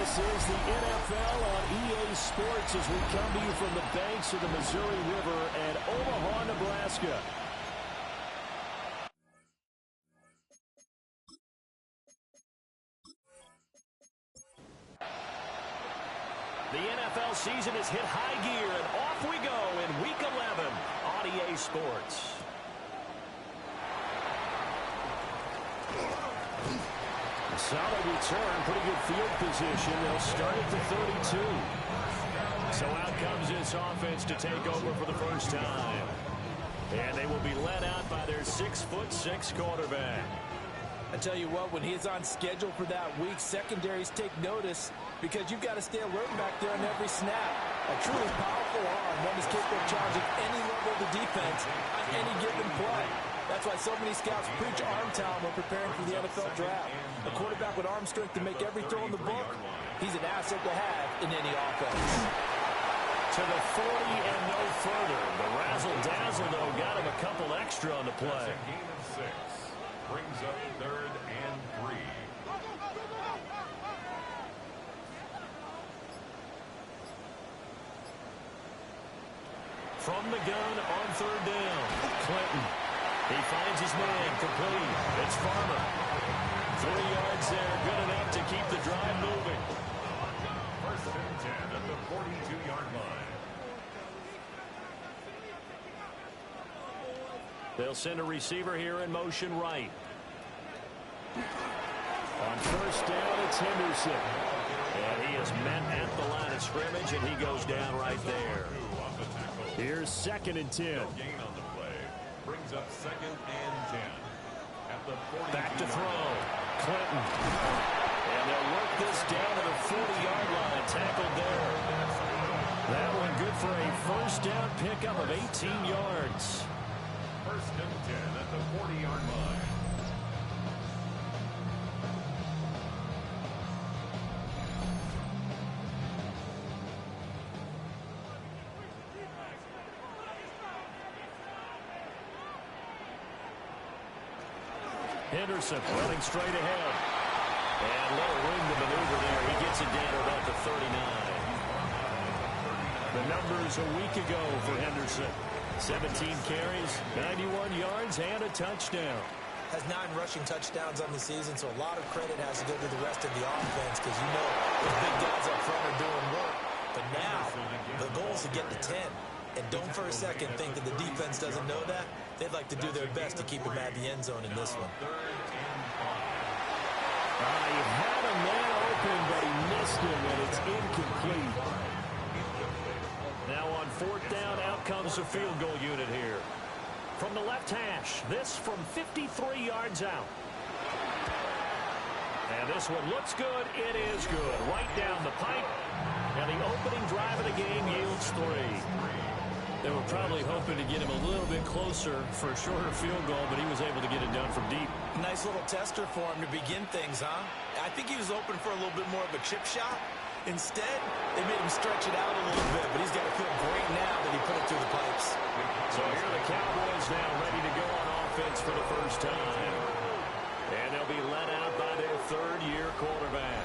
This is the NFL on EA Sports as we come to you from the banks of the Missouri River at Omaha, Nebraska. The NFL season has hit high gear, and off we go in Week 11 on EA Sports. A solid return, pretty good field position. They'll start at the 32. So out comes this offense to take over for the first time. And they will be led out by their 6'6" quarterback. I tell you what, when he's on schedule for that week, secondaries take notice because you've got to stay alert back there on every snap. A truly powerful arm, one is capable of challenging any level of the defense on any given play. That's why so many scouts preach arm talent when preparing for the NFL draft. A quarterback with arm strength to make every throw in the book, he's an asset to have in any offense. To the 40 and no further. The razzle-dazzle, though, got him a couple extra on the play. Gain of 6. Brings up 3rd and 3. From the gun on 3rd down. Clinton. He finds his man complete. It's Farmer. 3 yards there. Good enough to keep the drive moving. 1st and 10 at the 42-yard line. They'll send a receiver here in motion right. On 1st down, it's Henderson. And he is met at the line of scrimmage, and he goes down right there. Here's 2nd and 10. Gain on the play. Brings up 2nd and 10. At the 40. Back to throw. Clinton. And they'll work this down to the 40-yard line. Tackled there. That one good for a 1st down pickup of 18 yards. 1st and 10 at the 40-yard line. Henderson running straight ahead. And little room to maneuver there. He gets it down to about the 39. The numbers a week ago for Henderson. 17 carries, 91 yards, and a touchdown. Has 9 rushing touchdowns on the season, so a lot of credit has to go to the rest of the offense because you know the big guys up front are doing work. But now, the goal is to get to 10. And don't for a second think that the defense doesn't know that. They'd like to do their best to keep him at the end zone in this one. He had a man open, but he missed him, and it's incomplete. Now on 4th down, out comes the field goal unit here. From the left hash, this from 53 yards out. And this one looks good. It is good. Right down the pipe. And the opening drive of the game yields 3. They were probably hoping to get him a little bit closer for a shorter field goal, but he was able to get it done from deep. Nice little tester for him to begin things, huh? I think he was open for a little bit more of a chip shot. Instead, they made him stretch it out a little bit, but he's got to feel great now that he put it through the pipes. So here are the Cowboys now ready to go on offense for the first time. And they'll be led out by their 3rd-year quarterback.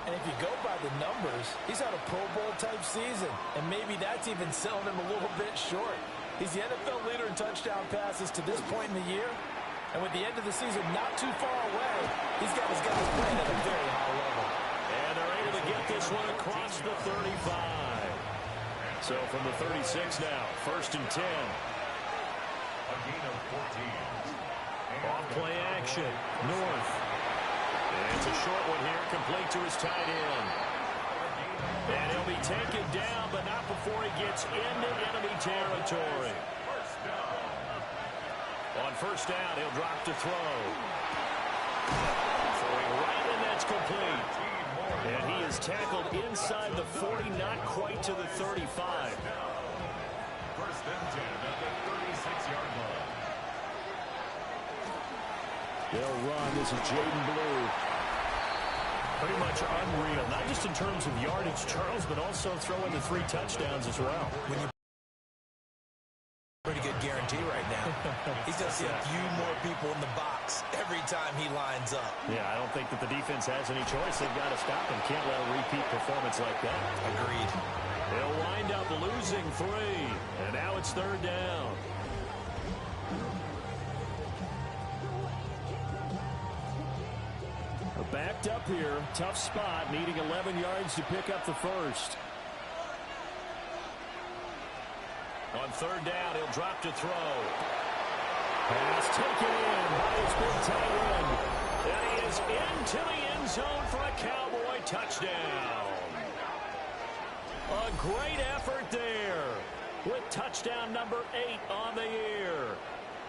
And if you go by the numbers, he's had a Pro Bowl-type season, and maybe that's even selling him a little bit short. He's the NFL leader in touchdown passes to this point in the year, and with the end of the season not too far away, he's got his guys playing at a very high level. And they're able to get this one across the 35. So from the 36 now, 1st and 10. A gain of 14. Off play action, North. And it's a short one here, complete to his tight end. And he'll be taken down, but not before he gets into enemy territory. On 1st down, he'll drop to throw. Throwing right, and that's complete. And he is tackled inside the 40, not quite to the 35. 1st and 10 at the 36-yard line. They'll run. This is Jaden Blue. Pretty much unreal, not just in terms of yardage, Charles, but also throwing the 3 touchdowns as well. Pretty good guarantee right now. He's going to see a few more people in the box every time he lines up. Yeah, I don't think that the defense has any choice. They've got to stop him. Can't let a repeat performance like that. Agreed. They'll wind up losing 3. And now it's 3rd down. Backed up here. Tough spot. Needing 11 yards to pick up the first. On 3rd down, he'll drop to throw. Pass taken in by his big tight end. And he is into the end zone for a Cowboy touchdown. A great effort there with touchdown number 8 on the year.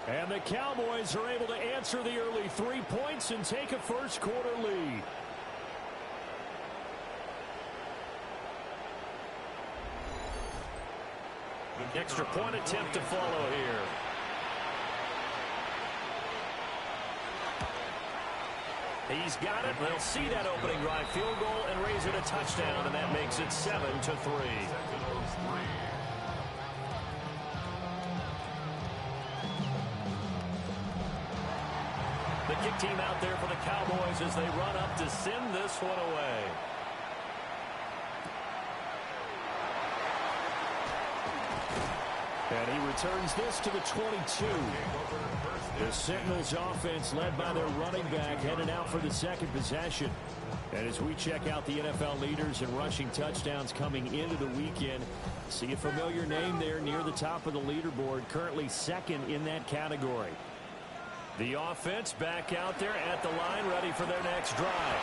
And the Cowboys are able to answer the early 3 points and take a first-quarter lead. Extra point attempt to follow here. He's got it. They'll see that opening drive field goal and raise it a touchdown, and that makes it 7-3. The kick team out there for the Cowboys as they run up to send this one away. And he returns this to the 22. The Sentinels offense led by their running back headed out for the second possession. And as we check out the NFL leaders in rushing touchdowns coming into the weekend, see a familiar name there near the top of the leaderboard, currently second in that category. The offense back out there at the line, ready for their next drive.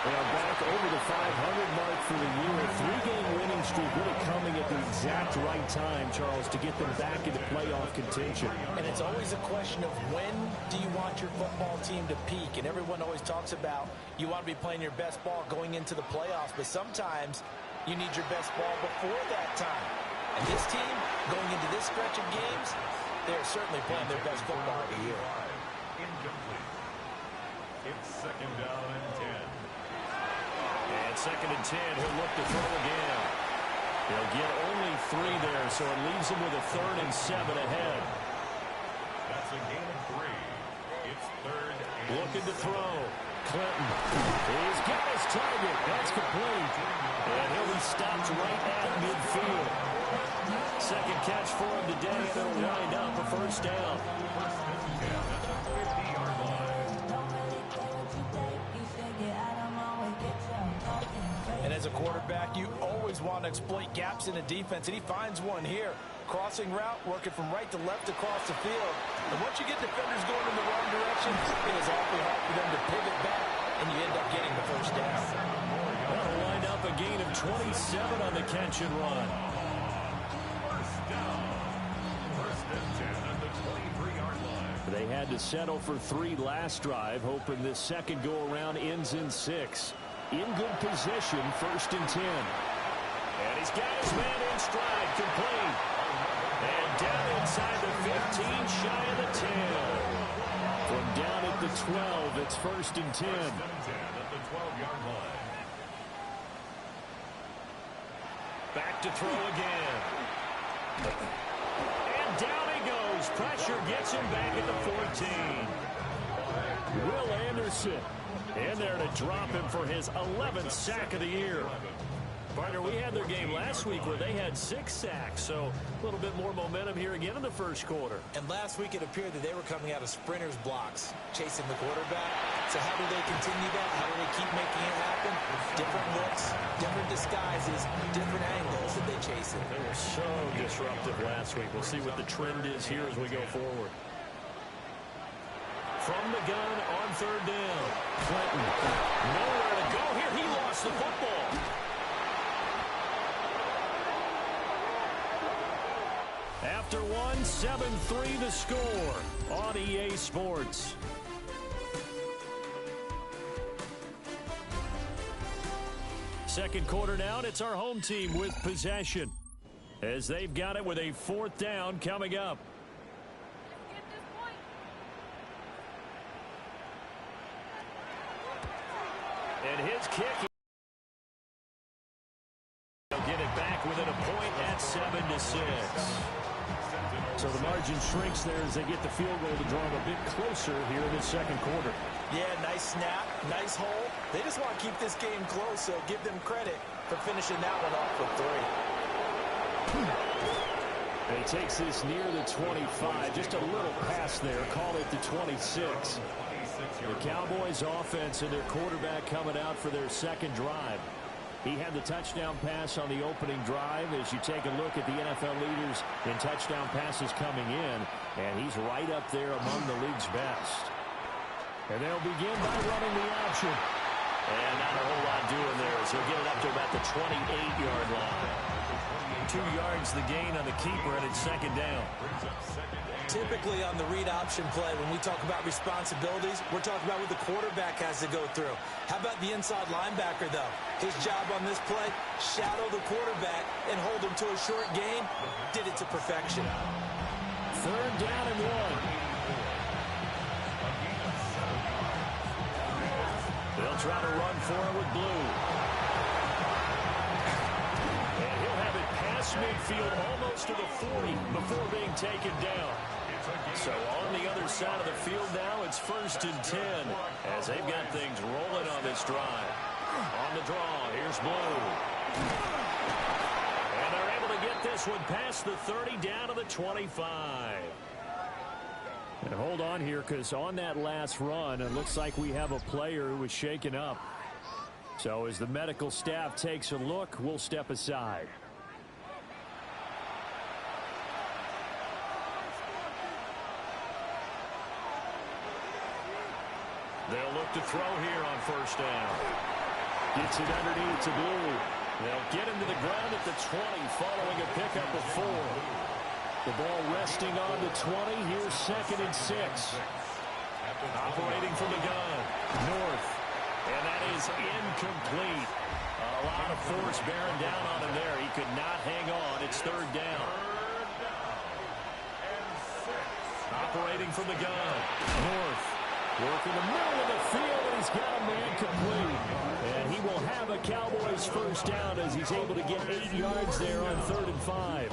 They are back over the 500 mark for the year. A 3-game winning streak really coming at the exact right time, Charles, to get them back into playoff contention. And it's always a question of when do you want your football team to peak? And everyone always talks about you want to be playing your best ball going into the playoffs, but sometimes you need your best ball before that time. And this team, going into this stretch of games, they're certainly playing their best football of the year. Incomplete. It's 2nd down and 10. And 2nd and 10, he'll look to throw again. He'll get only 3 there, so it leaves him with a 3rd and 7 ahead. That's a gain of 3. It's 3rd and looking to throw. Clinton. He's got his target. That's complete. And he'll be stopped right at midfield. Second catch for him today, and it'll wind up a 1st down. And as a quarterback, you always want to exploit gaps in a defense, and he finds one here. Crossing route, working from right to left across the field. And once you get defenders going in the wrong direction, it is awfully hard for them to pivot back, and you end up getting the 1st down. That'll wind up a gain of 27 on the catch and run. 1st down. 1st and 10 at the 23-yard line. They had to settle for 3 last drive, hoping this second go-around ends in 6. In good position, 1st and 10. And he's got his man in stride, complete. And down inside the 15, shy of the 10. From down at the 12, it's 1st and 10. 1st and 10 at the 12-yard line. Back to throw again. And down he goes. Pressure gets him back at the 14. Will Anderson in there to drop him for his 11th sack of the year. Partner, we had their game last week where they had 6 sacks, so a little bit more momentum here again in the first quarter. And last week it appeared that they were coming out of sprinters blocks, chasing the quarterback. So how do they continue that? How do they keep making it happen? Different looks, different disguises, different angles that they chase it. They were so disruptive last week. We'll see what the trend is here as we go forward. From the gun on 3rd down. Clinton, nowhere to go here. He lost the football. After one, 7-3 the score on EA Sports. Second quarter down, it's our home team with possession, as they've got it with a 4th down coming up. And his kick, he'll get it back within a point at 7-6. So the margin shrinks there as they get the field goal to draw them a bit closer here in the second quarter. Yeah, nice snap, nice hole. They just want to keep this game close, so give them credit for finishing that one off with 3. He takes this near the 25. Just a little pass there. Call it the 26. The Cowboys offense and their quarterback coming out for their second drive. He had the touchdown pass on the opening drive. As you take a look at the NFL leaders in touchdown passes coming in, and he's right up there among the league's best. And they'll begin by running the option. And not a whole lot doing there, so he'll get it up to about the 28-yard line. 2 yards the gain on the keeper, and it's second down. Typically on the read option play, when we talk about responsibilities, we're talking about what the quarterback has to go through. How about the inside linebacker, though? His job on this play, shadow the quarterback and hold him to a short gain. Did it to perfection. Third down and 1. They'll try to run for it with Blue. And he'll have it past midfield almost to the 40 before being taken down. So on the other side of the field now, it's 1st and 10 as they've got things rolling on this drive. On the draw, here's Blue. And they're able to get this one past the 30 down to the 25. And hold on here, because on that last run, it looks like we have a player who was shaken up. So as the medical staff takes a look, we'll step aside. They'll look to throw here on 1st down. Gets it underneath to Blue. They'll get him to the ground at the 20 following a pickup of 4. The ball resting on the 20. Here's 2nd and 6. Operating from the gun. North. And that is incomplete. A lot of force bearing down on him there. He could not hang on. It's 3rd down. Operating from the gun. North. Working the middle of the field, and he's got a man complete. And he will have a Cowboys 1st down as he's able to get 8 yards there on 3rd and 5.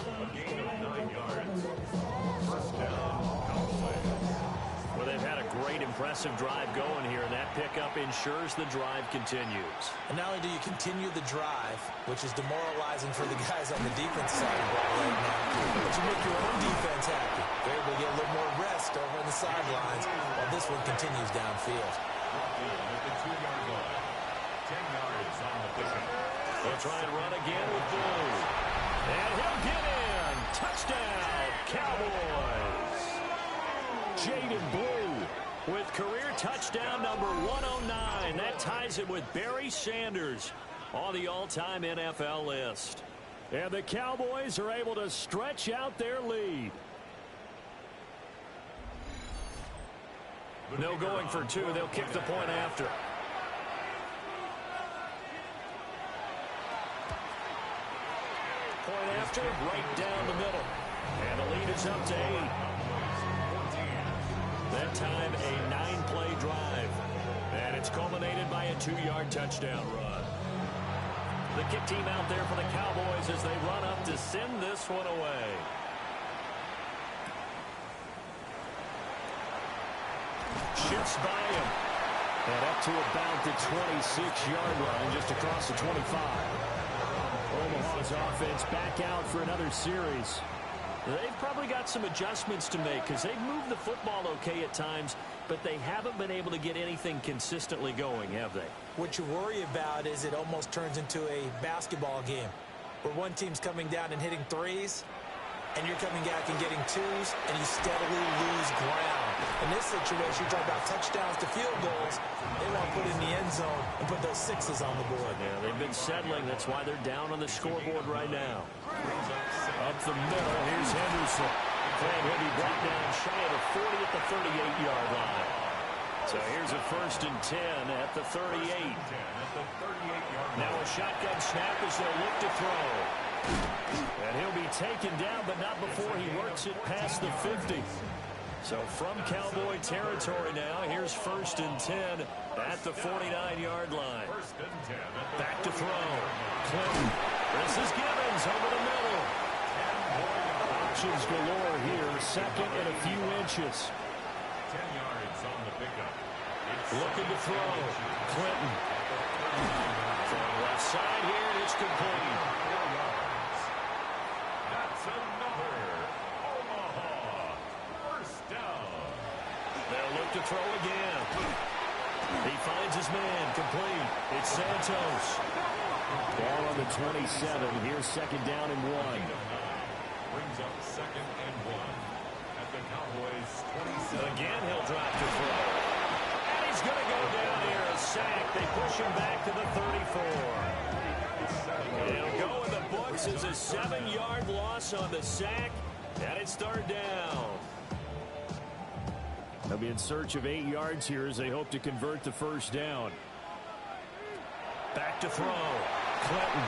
Well, they've had a great, impressive drive going here, and that pickup ensures the drive continues. And not only do you continue the drive, which is demoralizing for the guys on the defense side of the ball right now, but you make your own defense happy. They're able to get a little more rest over on the sidelines while this one continues downfield. They'll try and run again with Blue. And he'll get in. Touchdown, Cowboys. Jaden Blue with career touchdown number 109. That ties him with Barry Sanders on the all-time NFL list. And the Cowboys are able to stretch out their lead. No going for 2. They'll kick the point after. Point after, right down the middle. And the lead is up to 8. That time a 9-play drive. And it's culminated by a 2-yard touchdown run. The kick team out there for the Cowboys as they run up to send this one away. Shoots by him. And up to about the 26-yard line, just across the 25. Omaha's offense back out for another series. They've probably got some adjustments to make because they've moved the football okay at times, but they haven't been able to get anything consistently going, have they? What you worry about is it almost turns into a basketball game where one team's coming down and hitting threes, and you're coming back and getting twos, and you steadily lose ground. In this situation, you're talking about touchdowns to field goals. They want to put in the end zone and put those 6s on the board. Yeah, they've been settling. That's why they're down on the scoreboard right now. Up the middle, here's Henderson. And he'll be brought down shy of the 40 at the 38-yard line. So here's a 1st and 10 at the 38. Now a shotgun snap as they'll look to throw. And he'll be taken down, but not before he works it past the 50. So from Cowboy territory now, here's 1st and 10 at the 49-yard line. Back to throw. Clinton. This is Gibbons over the middle. options galore here. Second and a few inches. 10 yards on the pickup. Looking to throw. Clinton. From left side here, and it's complete. 4 yards. That's another Omaha first down. They'll look to throw again. He finds his man. Complete. It's Santos. Ball on the 27. Here's second down and 1. Brings up second and 1 at the Cowboys 27. Again, he'll drop to throw. And he's going to go down here. A sack. They push him back to the 34. He'll go in the books as a 7-yard loss on the sack. And it's third down. They'll be in search of 8 yards here as they hope to convert the first down. Back to throw. Clinton.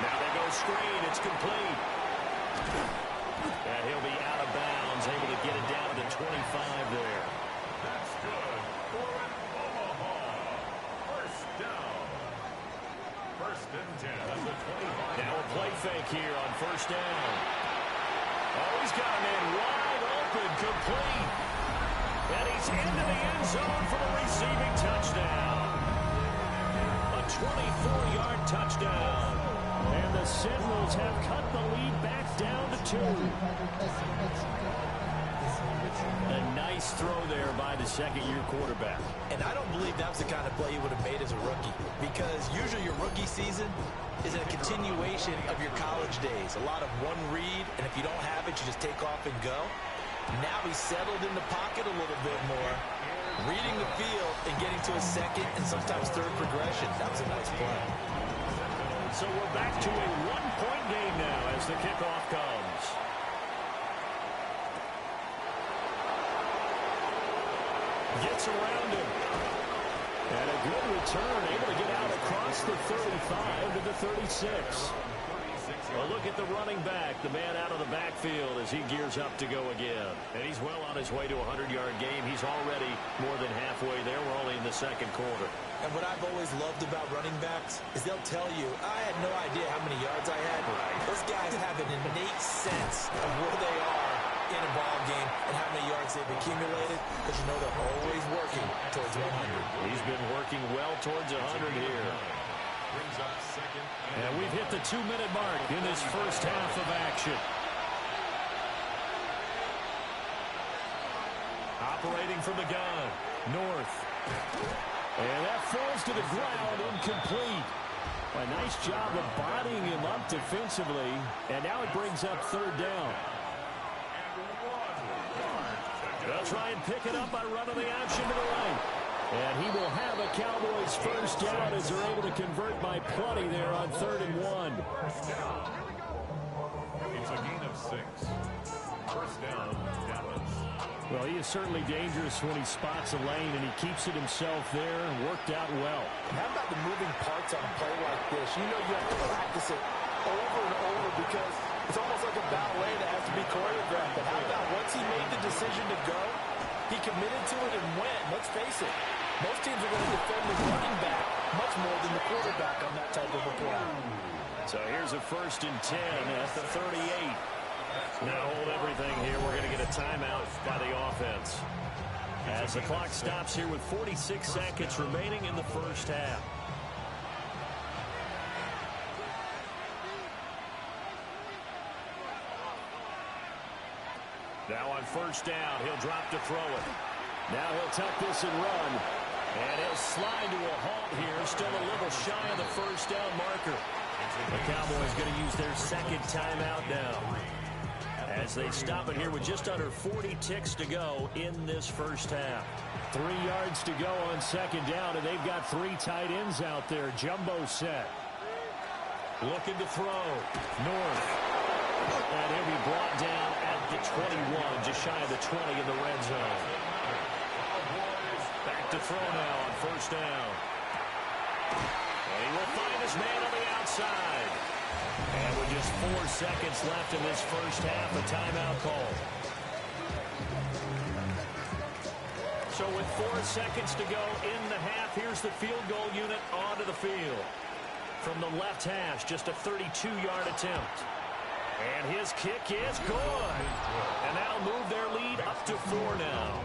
Now they go screen. It's complete. And he'll be out of bounds, able to get it down to the 25 there. That's good for an Omaha first down. First and 10 at the 25. Now a play fake here on first down. Oh, he's got a man wide open, complete. And he's into the end zone for the receiving touchdown. A 24-yard touchdown. And the Sentinels have cut the lead back down to 2. A nice throw there by the second-year quarterback. And I don't believe that was the kind of play he would have made as a rookie, because usually your rookie season is a continuation of your college days. A lot of one read, and if you don't have it, you just take off and go. Now he's settled in the pocket a little bit more, reading the field and getting to a second and sometimes third progression. That was a nice play. So we're back to a one-point game now as the kickoff comes. Gets around him. And a good return, able to get out across the 35 to the 36. Well, look at the running back, the man out of the backfield as he gears up to go again. And he's well on his way to a 100-yard game. He's already more than halfway there. We're only in the second quarter. And what I've always loved about running backs is they'll tell you, I had no idea how many yards I had. Right. Those guys have an innate sense of where they are in a ball game and how many yards they've accumulated, because you know they're always working towards 100. He's been working well towards 100 here. Brings up second And we've hit the 2-minute mark in this first half of action. Operating from the gun, North. And that falls to the ground, incomplete. A nice job of bodying him up defensively. And now it brings up third down. They'll try and pick it up by running the option to the right. And he will have a Cowboys first down as they're able to convert by plenty there on 3rd and 1. It's a gain of 6. First down, Dallas. Well, he is certainly dangerous when he spots a lane, and he keeps it himself there and worked out well. How about the moving parts on a play like this? You know you have to practice it over and over because it's almost like a ballet that has to be choreographed. But how about once he made the decision to go, he committed to it and went. Let's face it, most teams are going to defend the running back much more than the quarterback on that type of a play. So here's a 1st and 10 at the 38. Now hold everything here. We're going to get a timeout by the offense. As the clock stops here with 46 seconds remaining in the first half. Now on first down, he'll drop to throw it. Now he'll tuck this and run. And he'll slide to a halt here. Still a little shy of the first down marker. The Cowboys going to use their second timeout now, as they stop it here with just under 40 ticks to go in this first half. 3 yards to go on second down, and they've got 3 tight ends out there. Jumbo set. Looking to throw. North. And he'll be brought down at the 21, just shy of the 20 in the red zone. Back to throw now on first down. And he will find his man on the outside. And with just 4 seconds left in this first half, a timeout call. So with 4 seconds to go in the half, here's the field goal unit onto the field. From the left hash, just a 32-yard attempt. And his kick is good. And that'll move their lead up to 4 now.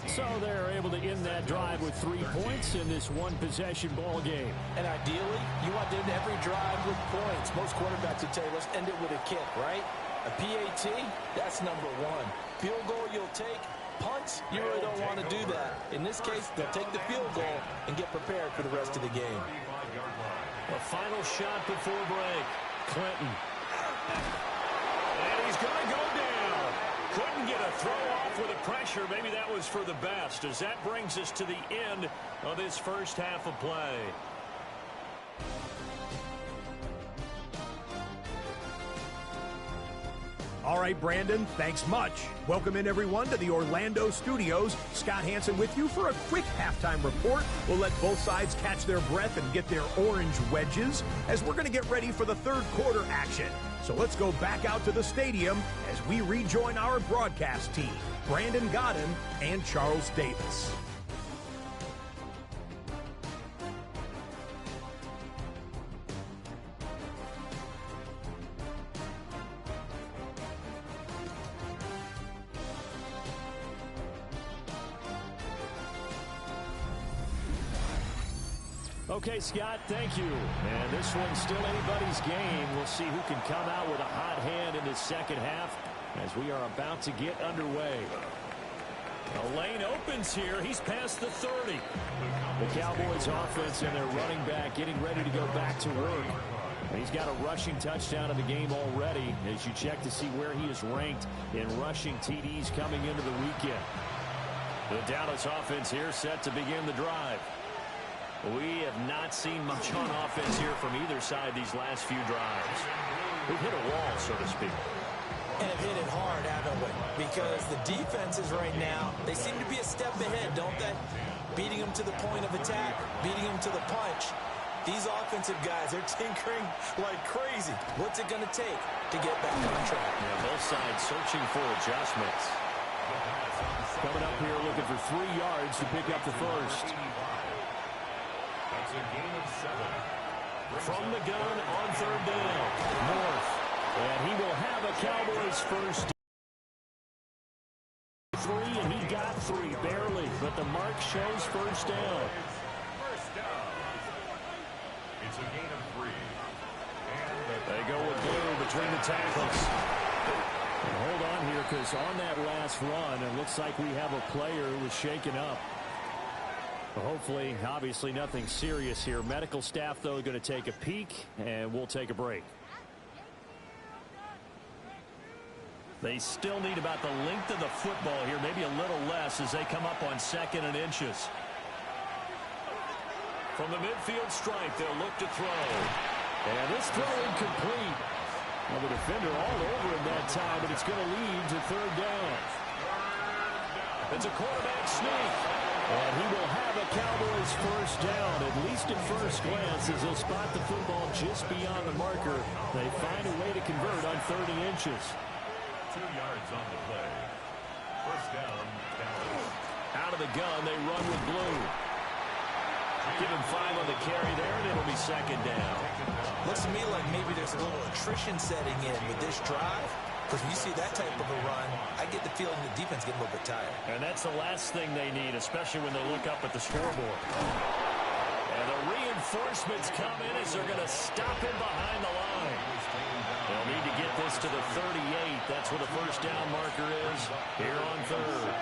So they're able to end that drive with 3 points in this one-possession ball game. And ideally, you want to end every drive with points. Most quarterbacks would tell you, let's end it with a kick, right? A PAT, that's number 1. Field goal you'll take. Punts, you really don't want to do that. In this case, they'll take the field goal and get prepared for the rest of the game. A final shot before break. Clinton. And he's going to go down. Couldn't get a throw off with the pressure. Maybe that was for the best, as that brings us to the end of this first half of play. All right, Brandon, thanks much. Welcome in, everyone, to the Orlando studios. Scott Hansen with you for a quick halftime report. We'll let both sides catch their breath and get their orange wedges as we're going to get ready for the third quarter action. So let's go back out to the stadium as we rejoin our broadcast team, Brandon Godden and Charles Davis. Okay, Scott, thank you. And this one's still anybody's game. We'll see who can come out with a hot hand in the second half as we are about to get underway. The lane opens here. He's past the 30. The Cowboys offense and their running back getting ready to go back to work. And he's got a rushing touchdown in the game already as you check to see where he is ranked in rushing TDs coming into the weekend. The Dallas offense here set to begin the drive. We have not seen much on offense here from either side these last few drives. We've hit a wall, so to speak. And have hit it hard, haven't we? Because the defenses right now, they seem to be a step ahead, don't they? Beating them to the point of attack, beating them to the punch. These offensive guys, they're tinkering like crazy. What's it going to take to get back on track? Yeah, both sides searching for adjustments. Coming up here looking for 3 yards to pick up the first. That's a gain of 7. From the gun on third down. North. And he will have a Cowboys first. 3, and he got 3, barely. But the mark shows first down. First down. It's a gain of 3. And They go with blue between the tackles. And hold on here, because on that last run, it looks like we have a player who was shaken up. Hopefully, obviously, nothing serious here. Medical staff, though, going to take a peek, and we'll take a break. They still need about the length of the football here, maybe a little less as they come up on 2nd and inches. From the midfield stripe, they'll look to throw. And this throw incomplete. Well, the defender all over him that time, but it's going to lead to third down. It's a quarterback sneak. And he will have a Cowboys first down, at least at first glance, as he'll spot the football just beyond the marker. They find a way to convert on 30 inches. 2 yards on the play. First down, Dallas. Out of the gun, they run with blue. Give him 5 on the carry there, and it'll be second down. Looks to me like maybe there's a little attrition setting in with this drive. Because when you see that type of a run, I get the feeling the defense getting a little bit tired. And that's the last thing they need, especially when they look up at the scoreboard. And the reinforcements come in as they're going to stop him behind the line. They'll need to get this to the 38. That's where the first down marker is here on third.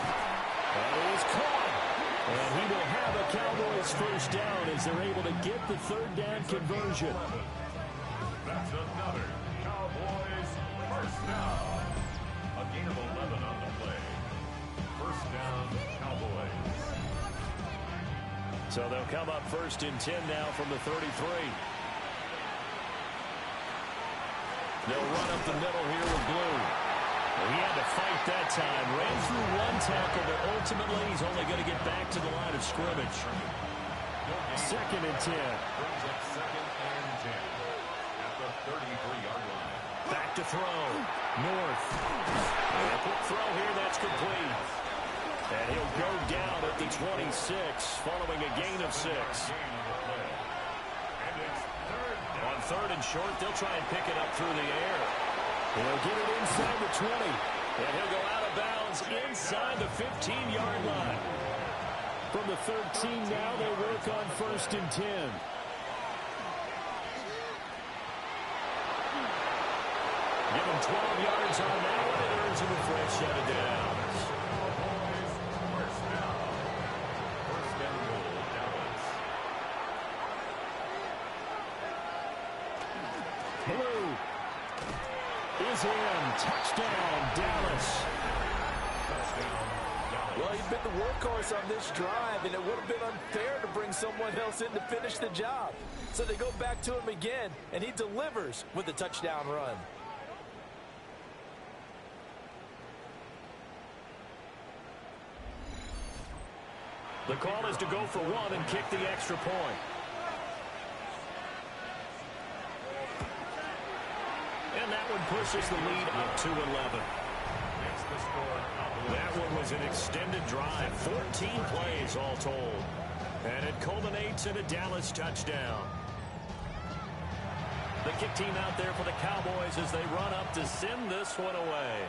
And it is caught. And he will have a Cowboys first down as they're able to get the third down conversion. That's another Cowboys first down. A gain of 11 on the play. First down, Cowboys. So they'll come up 1st and 10 now from the 33. They'll run up the middle here with blue. He had to fight that time. Ran through 1 tackle, but ultimately he's only going to get back to the line of scrimmage. 2nd and 10. Brings up 2nd and 10 at the 33-yard line. Back to throw. North. And a quick throw here, that's complete. And he'll go down at the 26 following a gain of 6. And it's third down. On 3rd and short, they'll try and pick it up through the air. They'll get it inside the 20. And he'll go out of bounds inside the 15-yard line. From the 13 now, they work on 1st and 10. Give him 12 yards on that one. It earns him a fresh set of downs. First down. First and goal, Dallas. Blue is in. Touchdown, Dallas. Touchdown, Dallas. Well, he's been the workhorse on this drive, and it would have been unfair to bring someone else in to finish the job. So they go back to him again, and he delivers with a touchdown run. The call is to go for one and kick the extra point. And that one pushes the lead up to 11. Makes the score. That one was an extended drive, 14 plays all told. And it culminates in a Dallas touchdown. The kick team out there for the Cowboys as they run up to send this one away.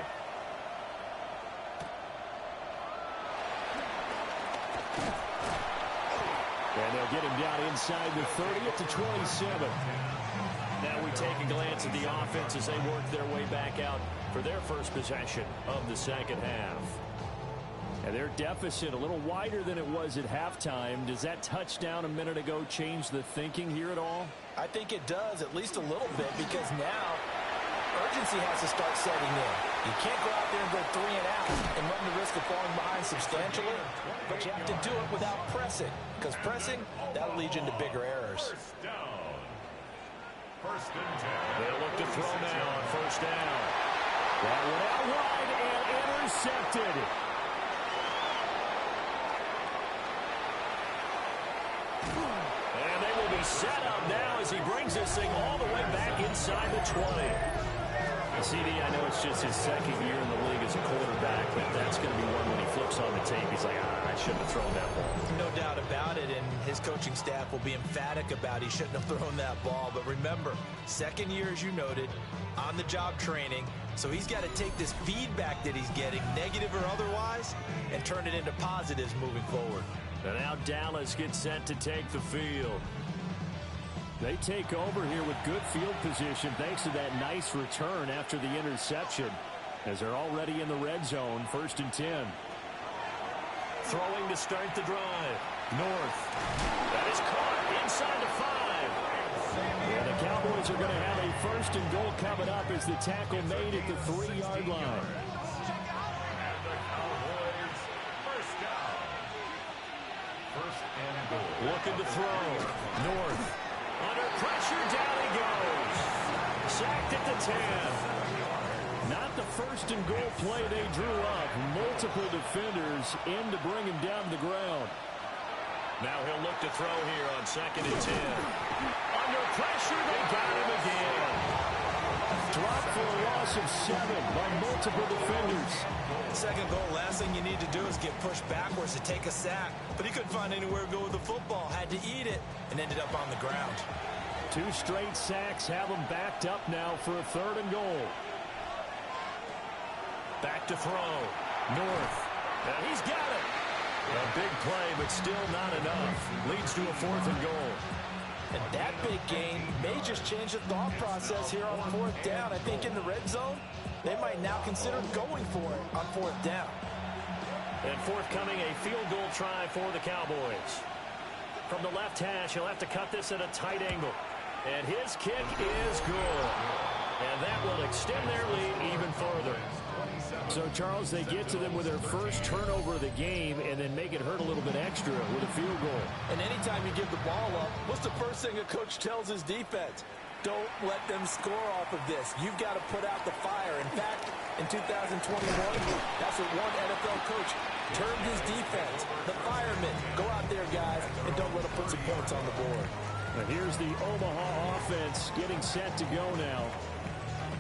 And they'll get him down inside the 30 at the 27. Now we take a glance at the offense as they work their way back out for their first possession of the second half. And their deficit a little wider than it was at halftime. Does that touchdown a minute ago change the thinking here at all? I think it does, at least a little bit, because now urgency has to start setting in. You can't go out there and go 3 and out and run the risk of falling behind substantially, but you have to do it without pressing, because pressing, that'll lead you into bigger errors. First down. First and 10. They'll look to throw now on first down. That went out wide and intercepted. And they will be set up now as he brings this thing all the way back inside the 20. CD, I know it's just his second year in the league as a quarterback, but that's going to be one when he flips on the tape. He's like, I shouldn't have thrown that ball. No doubt about it, and his coaching staff will be emphatic about he shouldn't have thrown that ball. But remember, second year, as you noted, on-the-job training, so he's got to take this feedback that he's getting, negative or otherwise, and turn it into positives moving forward. And now Dallas gets set to take the field. They take over here with good field position thanks to that nice return after the interception, as they're already in the red zone, 1st and 10. Throwing to start the drive. North. That is caught inside the 5. And the Cowboys are going to have a 1st and goal coming up as the tackle made at the 3-yard line. And the Cowboys first down. First and goal. Looking to throw. North. Under pressure, down he goes. Sacked at the 10. Not the 1st and goal play they drew up. Multiple defenders in to bring him down to the ground. Now he'll look to throw here on 2nd and 10. Under pressure, they got him again. Dropped for a loss of 7 by multiple defenders. Second goal, last thing you need to do is get pushed backwards to take a sack. But he couldn't find anywhere to go with the football. Had to eat it and ended up on the ground. 2 straight sacks have him backed up now for a 3rd and goal. Back to throw. North. And he's got it. A big play, but still not enough. Leads to a 4th and goal. And that big gain may just change the thought process here on 4th down. I think in the red zone, they might now consider going for it on 4th down. And forthcoming, a field goal try for the Cowboys. From the left hash, he'll have to cut this at a tight angle. And his kick is good. And that will extend their lead even further. So, Charles, they get to them with their first turnover of the game and then make it hurt a little bit extra with a field goal. And anytime you give the ball up, what's the first thing a coach tells his defense? Don't let them score off of this. You've got to put out the fire. In fact, in 2021, that's what one NFL coach termed his defense. The firemen. Go out there, guys, and don't let them put some points on the board. And here's the Omaha offense getting set to go now.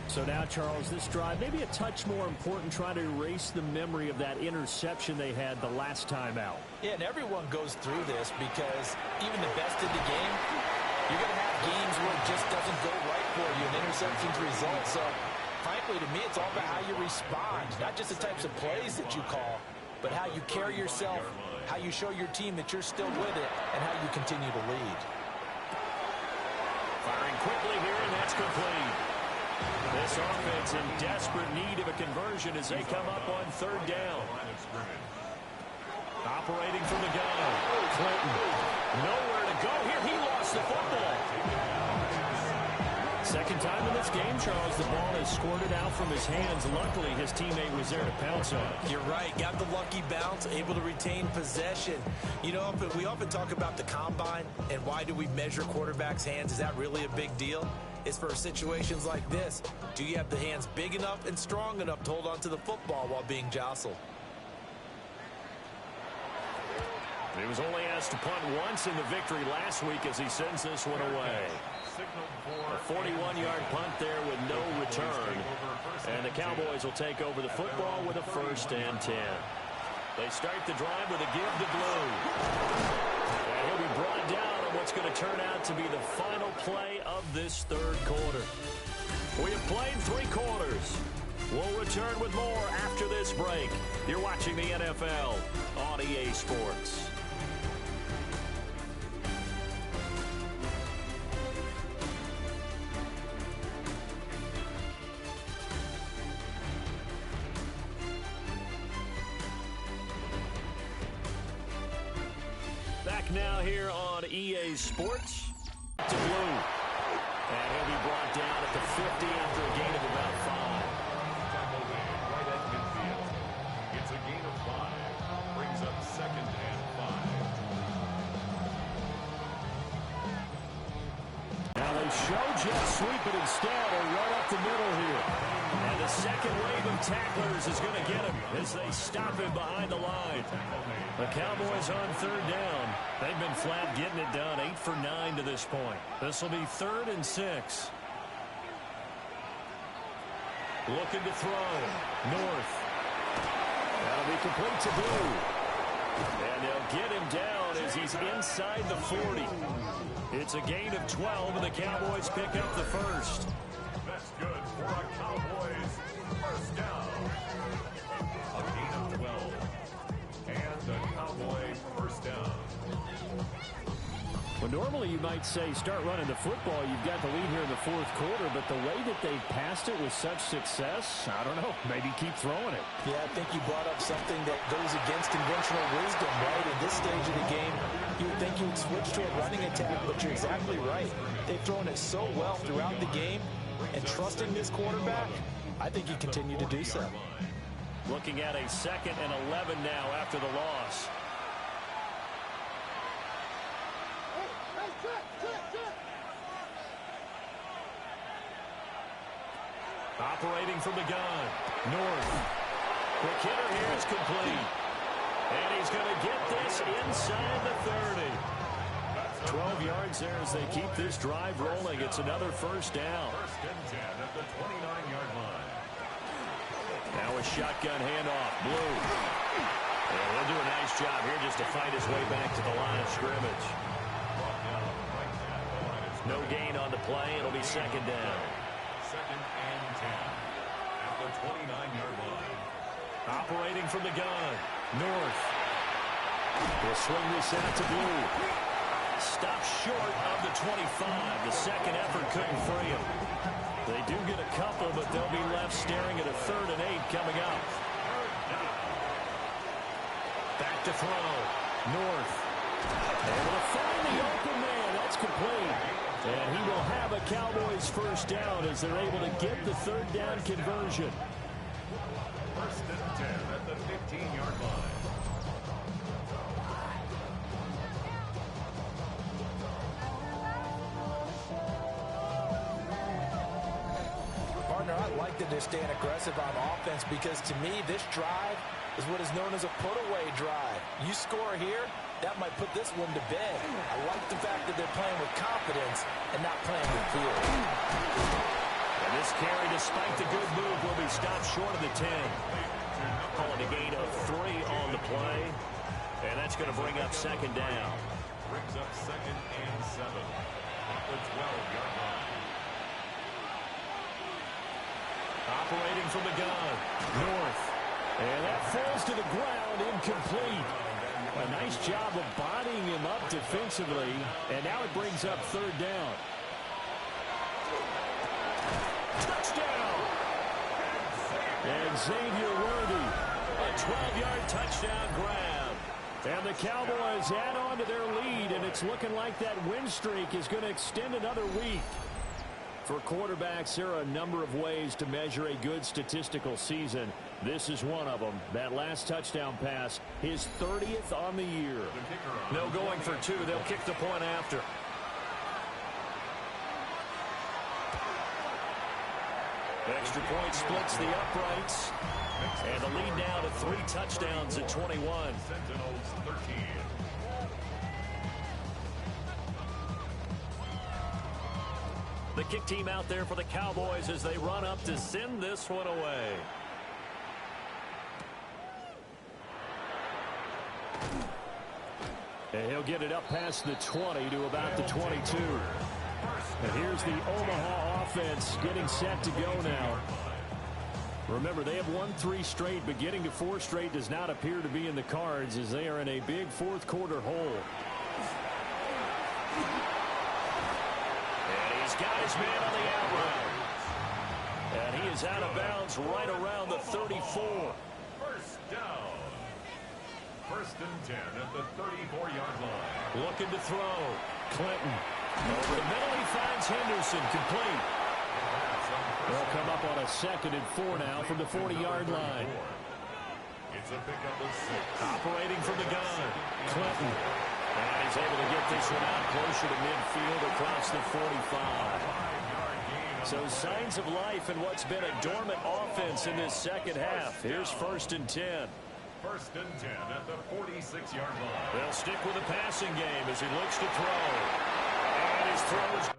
So now, Charles, this drive, maybe a touch more important, trying to erase the memory of that interception they had the last time out. Yeah, and everyone goes through this because even the best in the game, you You're going to have games where it just doesn't go right for you, and interceptions result. So, frankly, to me, it's all about how you respond, not just the types of plays that you call, but how you carry yourself, how you show your team that you're still with it, and how you continue to lead. Firing quickly here, and that's complete. This offense in desperate need of a conversion as they come up on third down. Operating from the gun. Clinton. Nowhere to go here. He lost the football. Second time in this game, Charles, the ball is squirted out from his hands. Luckily, his teammate was there to pounce on it. You're right. Got the lucky bounce, able to retain possession. You know, we often talk about the combine and why do we measure quarterbacks' hands. Is that really a big deal? It's for situations like this. Do you have the hands big enough and strong enough to hold on to the football while being jostled? He was only asked to punt once in the victory last week as he sends this one away. A 41-yard punt there with no return. And the Cowboys will take over the football with a 1st and 10. They start the drive with a give to Blue. And he'll be brought down on what's going to turn out to be the final play of this third quarter. We have played 3 quarters. We'll return with more after this break. You're watching the NFL on EA Sports. Back now here on EA Sports. To Blue. And he'll be brought down at the 50 after a gain of about 5. Right at midfield. It's a gain of 5. Brings up 2nd and 5. Now they show jet sweep, but instead are right up the middle here. And the second wave of tacklers is going to get him as they stop him behind the line. The Cowboys on third down. They've been flat getting it done. 8 for 9 to this point. This will be 3rd and 6. Looking to throw. North. That'll be complete to Blue. And they'll get him down as he's inside the 40. It's a gain of 12, and the Cowboys pick up the 1st. That's good for a Cowboys 1st down. A gain of 12. And the Cowboys 1st down. Well, normally you might say start running the football. You've got the lead here in the 4th quarter, but the way that they've passed it with such success, I don't know, maybe keep throwing it. Yeah, I think you brought up something that goes against conventional wisdom, right? In this stage of the game, you would think you would switch to a running attack, but you're exactly right. They've thrown it so well throughout the game, and trusting this quarterback, I think you continue to do so. Looking at a 2nd and 11 now after the loss. Operating from the gun. North. Quick hitter here is complete. And he's going to get this inside the 30. 12 yards there as they keep this drive rolling. It's another 1st down. 1st and 10 at the 29-yard line. Now a shotgun handoff. Blue. And he'll do a nice job here just to fight his way back to the line of scrimmage. No gain on the play. It'll be 2nd down. 2nd and 10 at the 29-yard line. Operating from the gun. North. Will swing this out to Blue. Stopped short of the 25. The second effort couldn't free him. They do get a couple, but they'll be left staring at a 3rd and 8 coming up. Back to throw. North. Able to find the open man. That's complete. And he will have a Cowboys 1st down as they're able to get the 3rd down conversion. 1st and 10 at the 15-yard line. Partner, I like that they're staying aggressive on offense because to me, this drive is what is known as a put-away drive. You score here, that might put this one to bed. I like the fact that they're playing with confidence and not playing with fear. And this carry, despite the good move, will be stopped short of the 10. Calling a gain of 3 on the play. And that's going to bring up 2nd down. Brings up 2nd and 7. The 12-yard line. Operating from the gun. North. And that falls to the ground, incomplete. A nice job of bodying him up defensively. And now it brings up third down. Touchdown! And Xavier Worthy, a 12-yard touchdown grab. And the Cowboys add on to their lead, and it's looking like that win streak is going to extend another week. For quarterbacks, there are a number of ways to measure a good statistical season. This is one of them. That last touchdown pass, his 30th on the year. No going for two. They'll kick the point after. Extra point splits the uprights. And the lead now to 3 touchdowns at 21. Sentinels 13. The kick team out there for the Cowboys as they run up to send this one away. And he'll get it up past the 20 to about the 22. And here's the Omaha offense getting set to go now. Remember, they have won 3 straight, but getting to 4 straight does not appear to be in the cards as they are in a big fourth quarter hole. And he's got his man on the out route. And he is out of bounds right around the 34. First down. First and 10 at the 34-yard line. Looking to throw. Clinton. Over the middle, he finds Henderson, complete. They'll come up on a 2nd and 4 now from the 40-yard line. It's a pickup of 6. Operating from the gun. Clinton. And he's able to get this one out closer to midfield across the 45. So signs of life in what's been a dormant offense in this second half. Here's 1st and 10. First and 10 at the 46-yard line. They'll stick with the passing game as he looks to throw. And his throw is...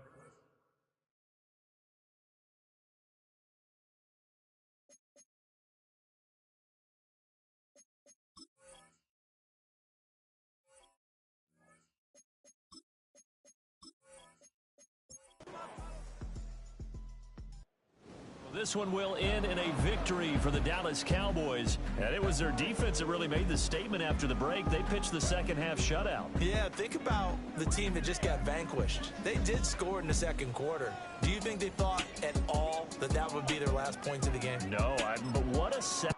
This one will end in a victory for the Dallas Cowboys. And it was their defense that really made the statement after the break. They pitched the second half shutout. Yeah, think about the team that just got vanquished. They did score in the second quarter. Do you think they thought at all that that would be their last point of the game? No, but what a set.